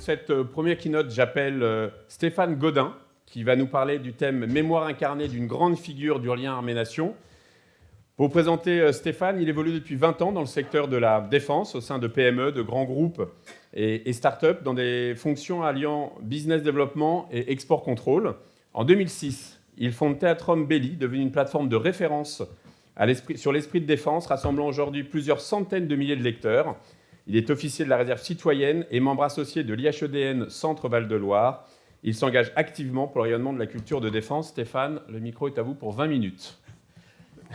cette première keynote, j'appelle Stéphane Gaudin, qui va nous parler du thème « Mémoire incarnée d'une grande figure du lien armée-nation ». Pour vous présenter Stéphane, il évolue depuis 20 ans dans le secteur de la défense, au sein de PME, de grands groupes et start-up, dans des fonctions alliant business développement et export contrôle. En 2006, il fonde Theatrum Belli, devenu une plateforme de référence sur l'esprit de défense, rassemblant aujourd'hui plusieurs centaines de milliers de lecteurs. Il est officier de la réserve citoyenne et membre associé de l'IHEDN Centre Val-de-Loire. Il s'engage activement pour le rayonnement de la culture de défense. Stéphane, le micro est à vous pour 20 minutes.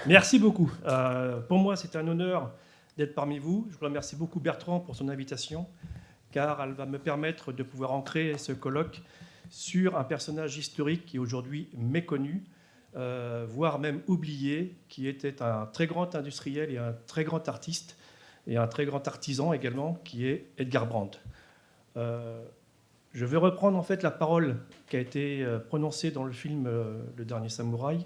Merci beaucoup. Pour moi, c'est un honneur d'être parmi vous. Je remercie beaucoup Bertrand pour son invitation, car elle va me permettre de pouvoir ancrer ce colloque sur un personnage historique qui est aujourd'hui méconnu, voire même oublié, qui était un très grand industriel et un très grand artiste, et un très grand artisan également, qui est Edgar Brandt. Je vais reprendre en fait la parole qui a été prononcée dans le film Le Dernier Samouraï.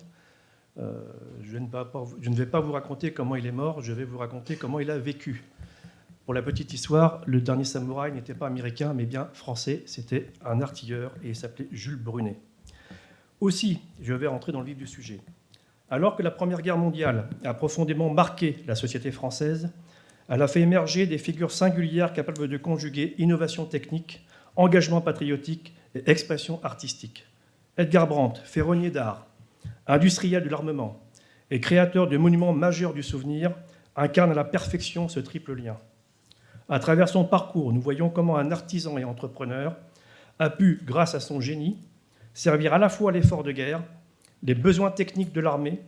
Je ne vais pas vous raconter comment il est mort, je vais vous raconter comment il a vécu. Pour la petite histoire, le dernier samouraï n'était pas américain, mais bien français. C'était un artilleur et il s'appelait Jules Brunet. Aussi, je vais rentrer dans le vif du sujet. Alors que la Première Guerre mondiale a profondément marqué la société française, elle a fait émerger des figures singulières capables de conjuguer innovation technique, engagement patriotique et expression artistique. Edgar Brandt, ferronnier d'art, industriel de l'armement et créateur de monuments majeurs du souvenir, incarne à la perfection ce triple lien. À travers son parcours, nous voyons comment un artisan et entrepreneur a pu, grâce à son génie, servir à la fois l'effort de guerre, les besoins techniques de l'armée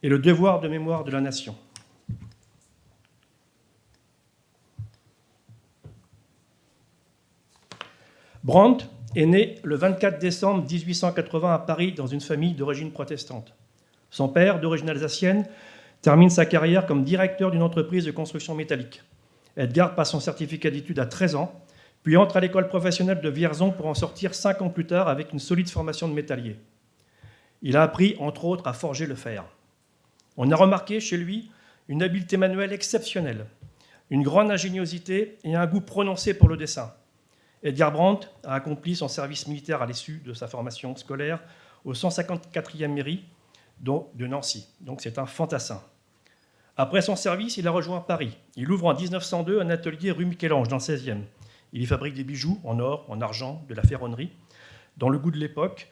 et le devoir de mémoire de la nation. Brandt est né le 24 décembre 1880 à Paris dans une famille d'origine protestante. Son père, d'origine alsacienne, termine sa carrière comme directeur d'une entreprise de construction métallique. Edgar passe son certificat d'études à 13 ans, puis entre à l'école professionnelle de Vierzon pour en sortir 5 ans plus tard avec une solide formation de métallier. Il a appris, entre autres, à forger le fer. On a remarqué chez lui une habileté manuelle exceptionnelle, une grande ingéniosité et un goût prononcé pour le dessin. Edgar Brandt a accompli son service militaire à l'issue de sa formation scolaire au 154e mairie de Nancy. Donc c'est un fantassin. Après son service, il a rejoint Paris. Il ouvre en 1902 un atelier rue Michel-Ange, dans le 16e. Il y fabrique des bijoux en or, en argent, de la ferronnerie. Dans le goût de l'époque,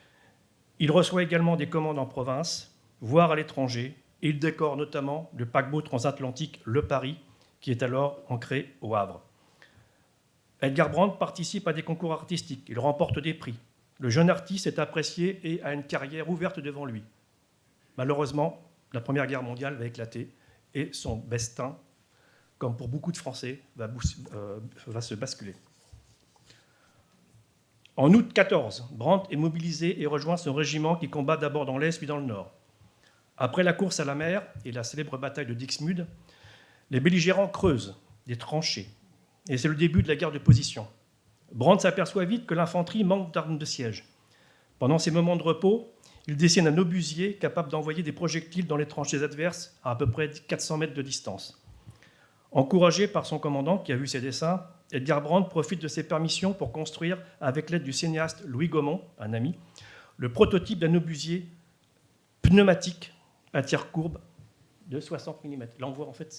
il reçoit également des commandes en province, voire à l'étranger. Et il décore notamment le paquebot transatlantique Le Paris, qui est alors ancré au Havre. Edgar Brandt participe à des concours artistiques. Il remporte des prix. Le jeune artiste est apprécié et a une carrière ouverte devant lui. Malheureusement, la Première Guerre mondiale va éclater et son destin, comme pour beaucoup de Français, va se basculer. En août 14, Brandt est mobilisé et rejoint son régiment qui combat d'abord dans l'Est puis dans le Nord. Après la course à la mer et la célèbre bataille de Dixmude, les belligérants creusent des tranchées. Et c'est le début de la guerre de position. Brandt s'aperçoit vite que l'infanterie manque d'armes de siège. Pendant ses moments de repos, il dessine un obusier capable d'envoyer des projectiles dans les tranchées adverses à peu près 400 mètres de distance. Encouragé par son commandant qui a vu ses dessins, Edgar Brandt profite de ses permissions pour construire, avec l'aide du cinéaste Louis Gaumont, un ami, le prototype d'un obusier pneumatique à tir courbe de 60 mm. Là, on voit en fait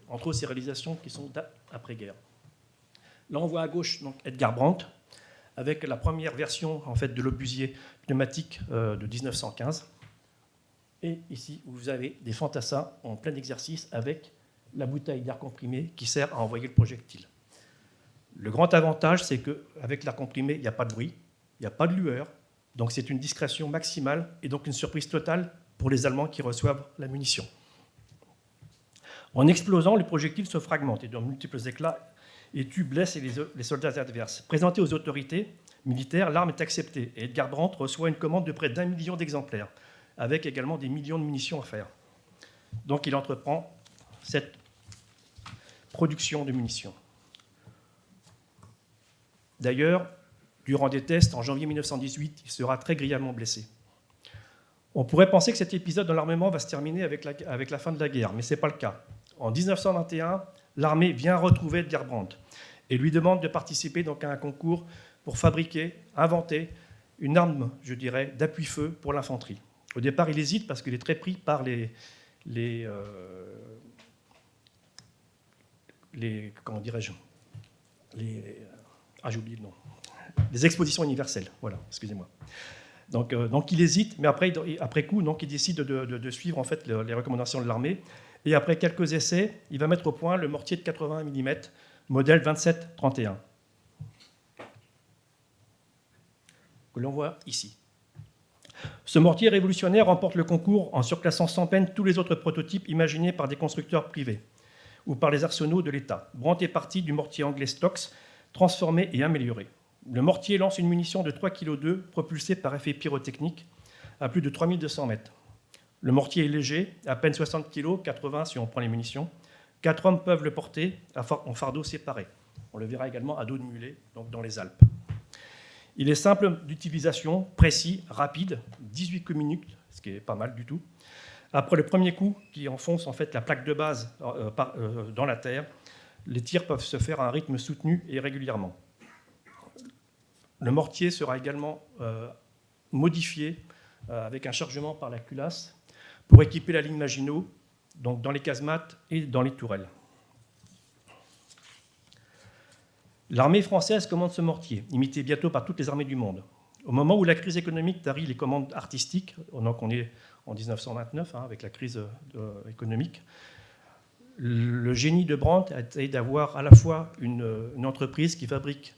entre autres ces réalisations qui sont d'après-guerre. Là, on voit à gauche donc, Edgar Brandt, avec la première version en fait, de l'obusier pneumatique de 1915. Et ici, vous avez des fantassins en plein exercice avec la bouteille d'air comprimé qui sert à envoyer le projectile. Le grand avantage, c'est qu'avec l'air comprimé, il n'y a pas de bruit, il n'y a pas de lueur, donc c'est une discrétion maximale et donc une surprise totale pour les Allemands qui reçoivent la munition. En explosant, le projectile se fragmente et dans de multiples éclats et tue, blesse les soldats adverses. Présenté aux autorités militaires, l'arme est acceptée et Edgar Brandt reçoit une commande de près d'1 million d'exemplaires, avec également des millions de munitions à faire. Donc il entreprend cette production de munitions. D'ailleurs, durant des tests, en janvier 1918, il sera très grièvement blessé. On pourrait penser que cet épisode dans l'armement va se terminer avec la fin de la guerre, mais ce n'est pas le cas. En 1921, l'armée vient retrouver Edgar Brandt et lui demande de participer donc à un concours pour fabriquer, inventer une arme, je dirais, d'appui-feu pour l'infanterie. Au départ, il hésite parce qu'il est très pris par comment dirais-je, j'ai oublié le nom. Les expositions universelles, voilà, excusez-moi. Donc il hésite, mais après coup, donc, il décide de suivre en fait les recommandations de l'armée. Et après quelques essais, il va mettre au point le mortier de 80 mm, modèle 27-31, que l'on voit ici. Ce mortier révolutionnaire remporte le concours en surclassant sans peine tous les autres prototypes imaginés par des constructeurs privés ou par les arsenaux de l'État. Brandt est parti du mortier anglais Stokes, transformé et amélioré. Le mortier lance une munition de 3,2 kg propulsée par effet pyrotechnique à plus de 3200 mètres. Le mortier est léger, à peine 60 kg, 80 si on prend les munitions. 4 hommes peuvent le porter en fardeau séparé. On le verra également à dos de mulet, donc dans les Alpes. Il est simple d'utilisation, précis, rapide, 18 minutes, ce qui est pas mal du tout. Après le premier coup qui enfonce en fait la plaque de base dans la terre, les tirs peuvent se faire à un rythme soutenu et régulièrement. Le mortier sera également modifié avec un chargement par la culasse pour équiper la ligne Maginot, donc dans les casemates et dans les tourelles. L'armée française commande ce mortier, imité bientôt par toutes les armées du monde. Au moment où la crise économique tarit les commandes artistiques, donc on est en 1929 avec la crise économique, le génie de Brandt a été d'avoir à la fois une entreprise qui fabrique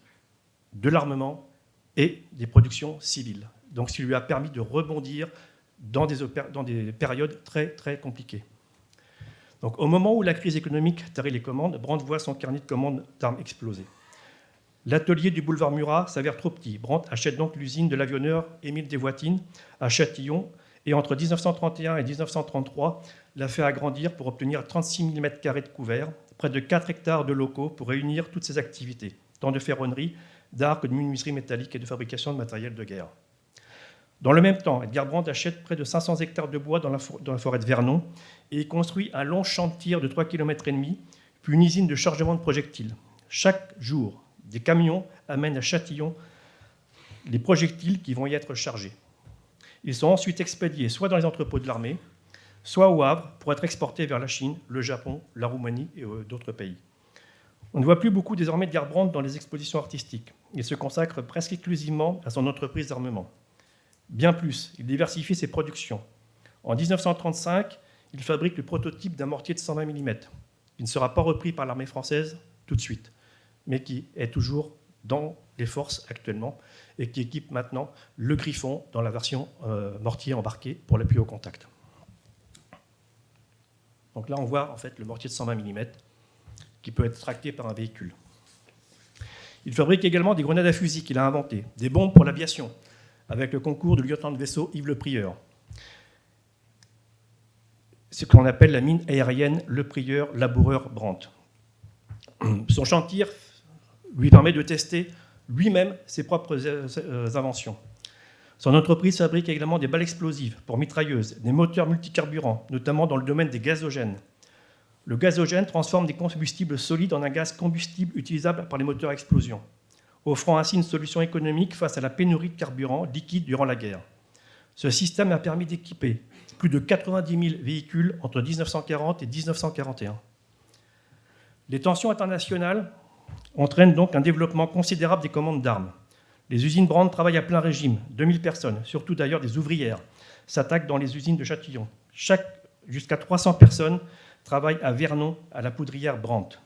de l'armement et des productions civiles. Donc, ce qui lui a permis de rebondir dans des périodes très, très compliquées. Donc, au moment où la crise économique tarit les commandes, Brandt voit son carnet de commandes d'armes exploser. L'atelier du boulevard Murat s'avère trop petit. Brandt achète donc l'usine de l'avionneur Émile Desvoitines à Châtillon et entre 1931 et 1933, l'a fait agrandir pour obtenir 36 000 m² de couvert, près de 4 hectares de locaux pour réunir toutes ses activités, tant de ferronnerie, d'art que de menuiserie métallique et de fabrication de matériel de guerre. Dans le même temps, Edgar Brandt achète près de 500 hectares de bois dans la forêt de Vernon et y construit un long champ de tir de 3,5 km, puis une usine de chargement de projectiles. Chaque jour, des camions amènent à Châtillon les projectiles qui vont y être chargés. Ils sont ensuite expédiés soit dans les entrepôts de l'armée, soit au Havre pour être exportés vers la Chine, le Japon, la Roumanie et d'autres pays. On ne voit plus beaucoup désormais d'Edgar Brandt dans les expositions artistiques. Il se consacre presque exclusivement à son entreprise d'armement. Bien plus, il diversifie ses productions. En 1935, il fabrique le prototype d'un mortier de 120 mm, qui ne sera pas repris par l'armée française tout de suite, mais qui est toujours dans les forces actuellement et qui équipe maintenant le Griffon dans la version mortier embarqué pour l'appui au contact. Donc là, on voit en fait le mortier de 120 mm qui peut être tracté par un véhicule. Il fabrique également des grenades à fusil qu'il a inventées, des bombes pour l'aviation, avec le concours du lieutenant de vaisseau Yves Le Prieur. C'est ce qu'on appelle la mine aérienne Le Prieur Laboureur Brandt. Son chantier lui permet de tester lui-même ses propres inventions. Son entreprise fabrique également des balles explosives pour mitrailleuses, des moteurs multicarburants, notamment dans le domaine des gazogènes. Le gazogène transforme des combustibles solides en un gaz combustible utilisable par les moteurs à explosion, offrant ainsi une solution économique face à la pénurie de carburant liquide durant la guerre. Ce système a permis d'équiper plus de 90 000 véhicules entre 1940 et 1941. Les tensions internationales entraînent donc un développement considérable des commandes d'armes. Les usines Brandt travaillent à plein régime, 2000 personnes, surtout d'ailleurs des ouvrières, s'attaquent dans les usines de Châtillon. Jusqu'à 300 personnes travaillent à Vernon, à la poudrière Brandt.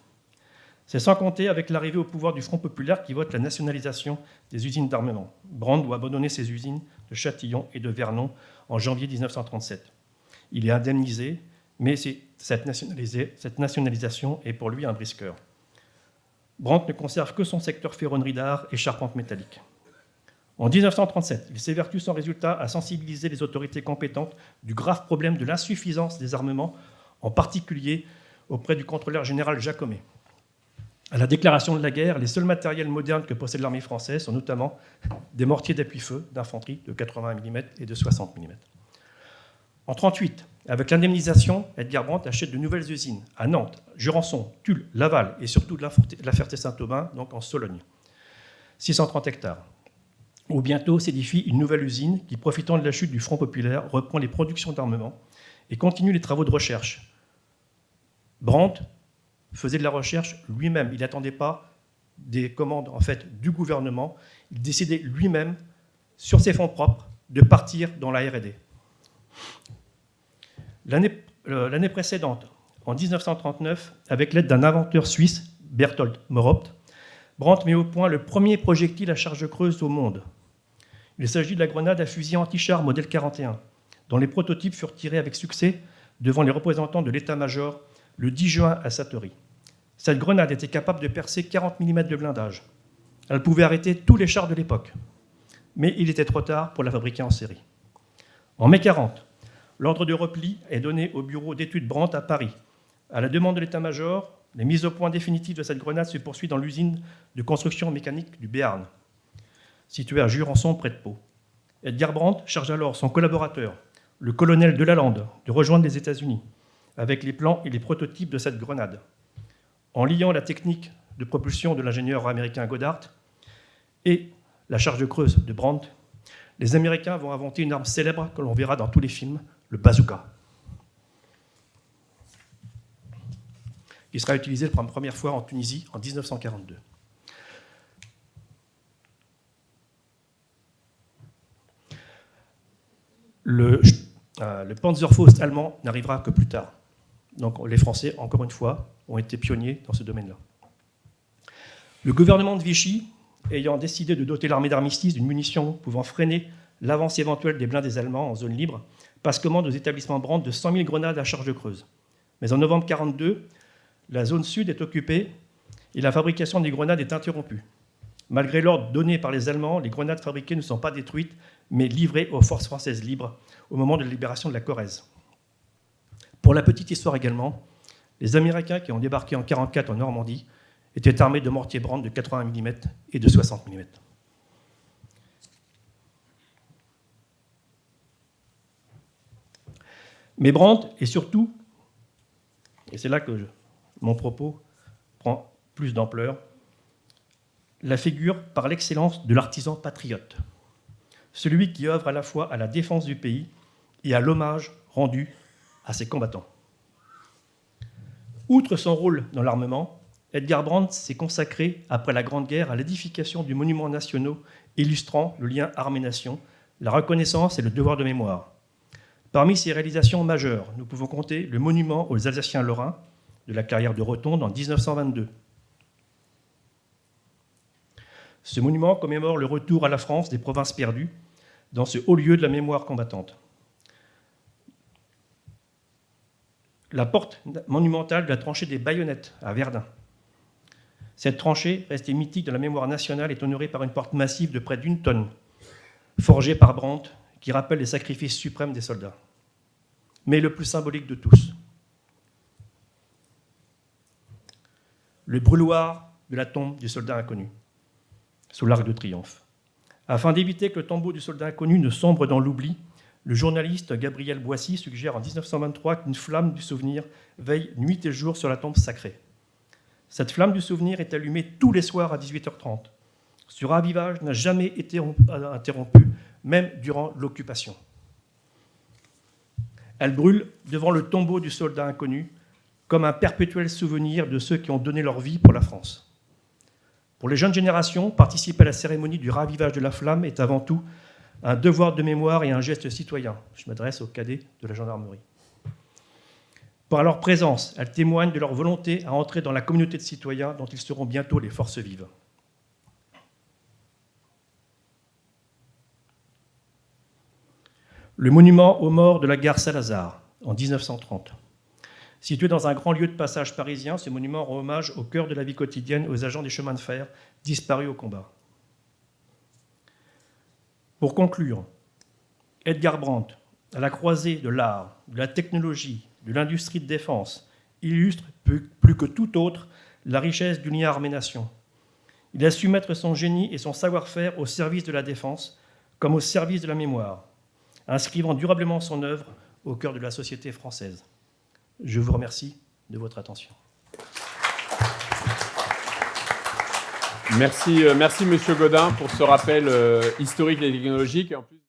C'est sans compter avec l'arrivée au pouvoir du Front populaire qui vote la nationalisation des usines d'armement. Brandt doit abandonner ses usines de Châtillon et de Vernon en janvier 1937. Il est indemnisé, mais cette nationalisation est pour lui un brise-cœur. Brandt ne conserve que son secteur ferronnerie d'art et charpente métallique. En 1937, il s'évertue sans résultat à sensibiliser les autorités compétentes du grave problème de l'insuffisance des armements, en particulier auprès du contrôleur général Jacomet. À la déclaration de la guerre, les seuls matériels modernes que possède l'armée française sont notamment des mortiers d'appui-feu d'infanterie de 80 mm et de 60 mm. En 1938, avec l'indemnisation, Edgar Brandt achète de nouvelles usines à Nantes, Jurançon, Tulle, Laval et surtout de la Ferté-Saint-Aubin, donc en Sologne. 630 hectares, où bientôt s'édifie une nouvelle usine qui, profitant de la chute du Front populaire, reprend les productions d'armement et continue les travaux de recherche. Brandt faisait de la recherche lui-même. Il n'attendait pas des commandes en fait, du gouvernement. Il décidait lui-même, sur ses fonds propres, de partir dans la R&D. L'année précédente, en 1939, avec l'aide d'un inventeur suisse, Berthold Moropt, Brandt met au point le premier projectile à charge creuse au monde. Il s'agit de la grenade à fusil anti-char modèle 41, dont les prototypes furent tirés avec succès devant les représentants de l'état-major le 10 juin à Satory. Cette grenade était capable de percer 40 mm de blindage. Elle pouvait arrêter tous les chars de l'époque. Mais il était trop tard pour la fabriquer en série. En mai 40, l'ordre de repli est donné au bureau d'études Brandt à Paris. À la demande de l'état-major, les mises au point définitives de cette grenade se poursuivent dans l'usine de construction mécanique du Béarn, située à Jurançon, près de Pau. Edgar Brandt charge alors son collaborateur, le colonel Delalande, de rejoindre les États-Unis, avec les plans et les prototypes de cette grenade. En liant la technique de propulsion de l'ingénieur américain Goddard et la charge creuse de Brandt, les Américains vont inventer une arme célèbre que l'on verra dans tous les films, le bazooka, qui sera utilisé pour la première fois en Tunisie en 1942. Le Panzerfaust allemand n'arrivera que plus tard. Donc les Français, encore une fois, ont été pionniers dans ce domaine-là. Le gouvernement de Vichy, ayant décidé de doter l'armée d'armistice d'une munition pouvant freiner l'avancée éventuelle des blindés allemands en zone libre, passe commande aux établissements Brandt de 100 000 grenades à charge creuse. Mais en novembre 1942, la zone sud est occupée et la fabrication des grenades est interrompue. Malgré l'ordre donné par les Allemands, les grenades fabriquées ne sont pas détruites, mais livrées aux forces françaises libres au moment de la libération de la Corrèze. Pour la petite histoire également, les Américains qui ont débarqué en 1944 en Normandie étaient armés de mortiers Brandt de 80 mm et de 60 mm. Mais Brandt est surtout, et c'est là que mon propos prend plus d'ampleur, la figure par l'excellence de l'artisan patriote, celui qui œuvre à la fois à la défense du pays et à l'hommage rendu à ses combattants. Outre son rôle dans l'armement, Edgar Brandt s'est consacré, après la Grande Guerre, à l'édification du monuments nationaux illustrant le lien armée-nation, la reconnaissance et le devoir de mémoire. Parmi ses réalisations majeures, nous pouvons compter le monument aux Alsaciens lorrains de la carrière de Rotonde en 1922. Ce monument commémore le retour à la France des provinces perdues dans ce haut lieu de la mémoire combattante. La porte monumentale de la tranchée des Baïonnettes à Verdun. Cette tranchée, restée mythique de la mémoire nationale, est honorée par une porte massive de près d'1 tonne, forgée par Brandt, qui rappelle les sacrifices suprêmes des soldats. Mais le plus symbolique de tous, le brûloir de la tombe du soldat inconnu, sous l'Arc de Triomphe. Afin d'éviter que le tombeau du soldat inconnu ne sombre dans l'oubli, le journaliste Gabriel Boissy suggère en 1923 qu'une flamme du souvenir veille nuit et jour sur la tombe sacrée. Cette flamme du souvenir est allumée tous les soirs à 18h30. Ce ravivage n'a jamais été interrompu, même durant l'occupation. Elle brûle devant le tombeau du soldat inconnu, comme un perpétuel souvenir de ceux qui ont donné leur vie pour la France. Pour les jeunes générations, participer à la cérémonie du ravivage de la flamme est avant tout un devoir de mémoire et un geste citoyen. Je m'adresse aux cadets de la gendarmerie. Par leur présence, elles témoignent de leur volonté à entrer dans la communauté de citoyens dont ils seront bientôt les forces vives. Le monument aux morts de la gare Saint-Lazare, en 1930. Situé dans un grand lieu de passage parisien, ce monument rend hommage au cœur de la vie quotidienne aux agents des chemins de fer disparus au combat. Pour conclure, Edgar Brandt, à la croisée de l'art, de la technologie, de l'industrie de défense, illustre plus que tout autre la richesse du lien armée-nation. Il a su mettre son génie et son savoir-faire au service de la défense comme au service de la mémoire, inscrivant durablement son œuvre au cœur de la société française. Je vous remercie de votre attention. Merci, Monsieur Gaudin, pour ce rappel historique et technologique. Et en plus...